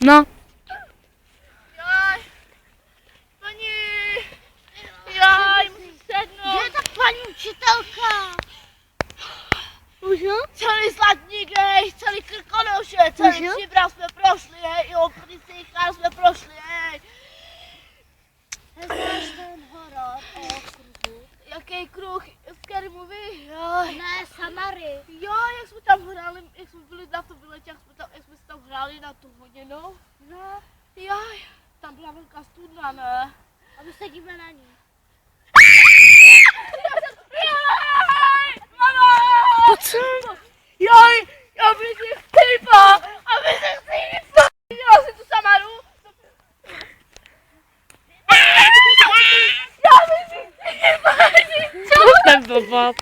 No. Jaj. Pani. Jaj, muszę sednąć. Gdzie ta pani učitelka? Můžu? Celý zlatník, ej, celý krkonoš je, celý Můžu? přibral jsme prošli, ej, i oprycíchá jsme prošli, ej. Neznáš ten horor o kruhu? Jaký kruh, Scary Movie, jaj. Ne, Samary. Jo, jak jsme tam hráli, jak jsme byli na tom výletě, jak jsme si tam hráli na tu hodinou. No, Jaj, tam byla velká studna, ne? a my sedíme na ní. Jaj, mama! Jaj, já bych si chtěla, aby se chtěla, viděla jsi tu Samaru? Já bych si chtěla, Ten blbot.